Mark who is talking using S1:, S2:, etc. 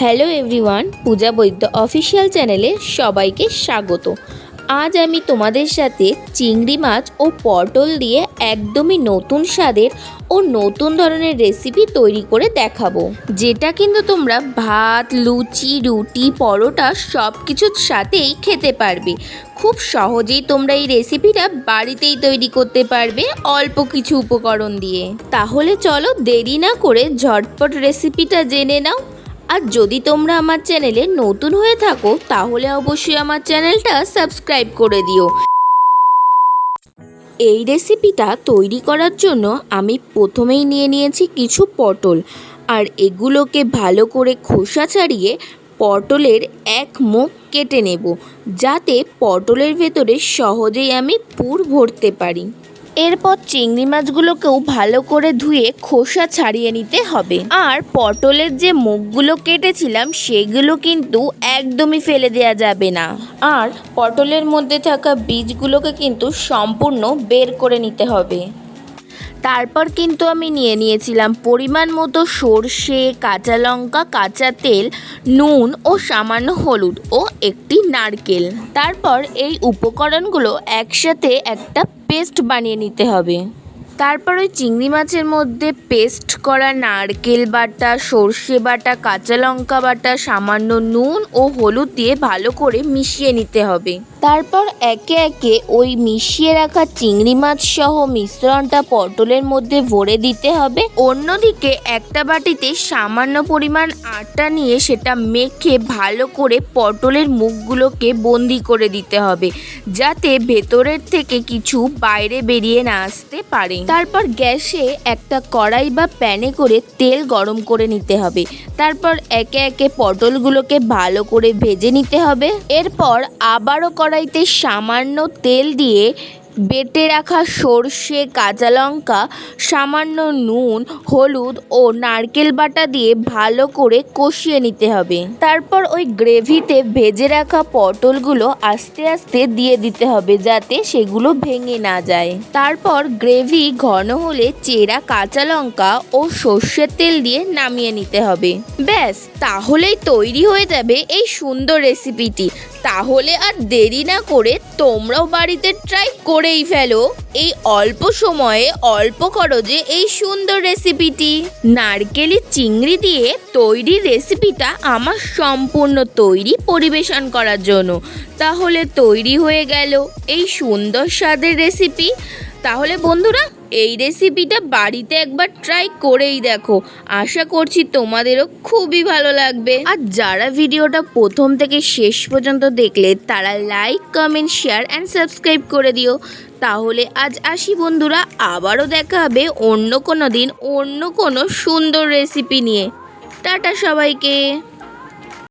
S1: Hello everyone, পূজা বৈদ্য official চ্যানেলে সবাইকে স্বাগত। আজ আমি তোমাদের সাথে চিংড়ি মাছ ও পটল দিয়ে একদমই নতুন স্বাদের ও নতুন ধরনের রেসিপি তৈরি করে দেখাবো, যেটা কিন্তু তোমরা ভাত, লুচি, রুটি, পরোটা সব কিছুর সাথেই খেতে পারবে। খুব সহজেই তোমরা এই রেসিপিটা বাড়িতেই তৈরি করতে পারবে অল্প কিছু উপকরণ দিয়ে। তাহলে চলো দেরি না করে ঝটপট রেসিপিটা জেনে নাও। আর যদি তোমরা আমার চ্যানেলে নতুন হয়ে থাকো তাহলে অবশ্যই আমার চ্যানেলটা সাবস্ক্রাইব করে দিও। এই রেসিপিটা তৈরি করার জন্য আমি প্রথমেই নিয়ে নিয়েছি কিছু পটল, আর এগুলোকে ভালো করে খোসা ছাড়িয়ে পটলের এক মুখ কেটে নেব, যাতে পটলের ভেতরে সহজেই আমি পুর ভরতে পারি। এরপর চিংড়ি মাছগুলোকেও ভালো করে ধুয়ে খোসা ছাড়িয়ে নিতে হবে। আর পটলের যে মুখগুলো কেটেছিলাম সেগুলো কিন্তু একদমই ফেলে দেওয়া যাবে না। আর পটলের মধ্যে থাকা বীজগুলোকে কিন্তু সম্পূর্ণ বের করে নিতে হবে। তারপর কিন্তু আমি নিয়ে নিয়েছিলাম পরিমাণ মতো সর্ষে, কাঁচা লঙ্কা, কাঁচা তেল, নুন ও সামান্য হলুদ ও একটি নারকেল। তারপর এই উপকরণগুলো একসাথে একটা পেস্ট বানিয়ে নিতে হবে। তারপর ওই চিংড়ি মাছের মধ্যে পেস্ট করা নারকেল বাটা, সর্ষে বাটা, কাঁচা লঙ্কা বাটা, সামান্য নুন ও হলুদ দিয়ে ভালো করে মিশিয়ে নিতে হবে। তারপর একে একে ওই মিশিয়ে রাখা চিংড়ি মাছ সহ মিশ্রণটা পটলের মধ্যে ভরে দিতে হবে। অন্যদিকে একটা বাটিতে সামান্য পরিমাণ আটা নিয়ে সেটা মেখে ভালো করে পটলের মুখগুলোকে বন্দি করে দিতে হবে, যাতে ভেতরের থেকে কিছু বাইরে বেরিয়ে না আসতে পারে। তারপর গ্যাসে একটা কড়াই বা প্যানে করে তেল গরম করে নিতে হবে। তারপর একে একে পটলগুলোকে ভালো করে ভেজে নিতে হবে। এরপর আবারও কড়াইতে সামান্য তেল দিয়ে বেটে রাখা সর্ষে, কাঁচা লঙ্কা, সামান্য নুন, হলুদ ও নারকেল বাটা দিয়ে ভালো করে কষিয়ে নিতে হবে। তারপর ওই গ্রেভিতে ভেজে রাখা পটলগুলো আস্তে আস্তে দিয়ে দিতে হবে, যাতে সেগুলো ভেঙে না যায়। তারপর গ্রেভি ঘন হলে চেরা কাঁচা লঙ্কা ও সর্ষের তেল দিয়ে নামিয়ে নিতে হবে। ব্যাস, তাহলেই তৈরি হয়ে যাবে এই সুন্দর রেসিপিটি। তাহলে আর দেরি না করে তোমরাও বাড়িতে ট্রাই করেই ফেলো এই অল্প সময়ে অল্প খরচে এই সুন্দর রেসিপিটি। নারকেলের চিংড়ি দিয়ে তৈরি রেসিপিটা আমার সম্পূর্ণ তৈরি পরিবেশন করার জন্য। তাহলে তৈরি হয়ে গেল এই সুন্দর স্বাদের রেসিপি। তাহলে বন্ধুরা, এই রেসিপিটা বাড়িতে একবার ট্রাই করেই দেখো। আশা করছি তোমাদেরও খুবই ভালো লাগবে। আর যারা ভিডিওটা প্রথম থেকে শেষ পর্যন্ত দেখলে তারা like, comment, share and subscribe করে দিও। তাহলে আজ আসি বন্ধুরা, আবারও দেখা হবে অন্য কোনো দিন অন্য কোনো সুন্দর রেসিপি নিয়ে। টাটা সবাইকে।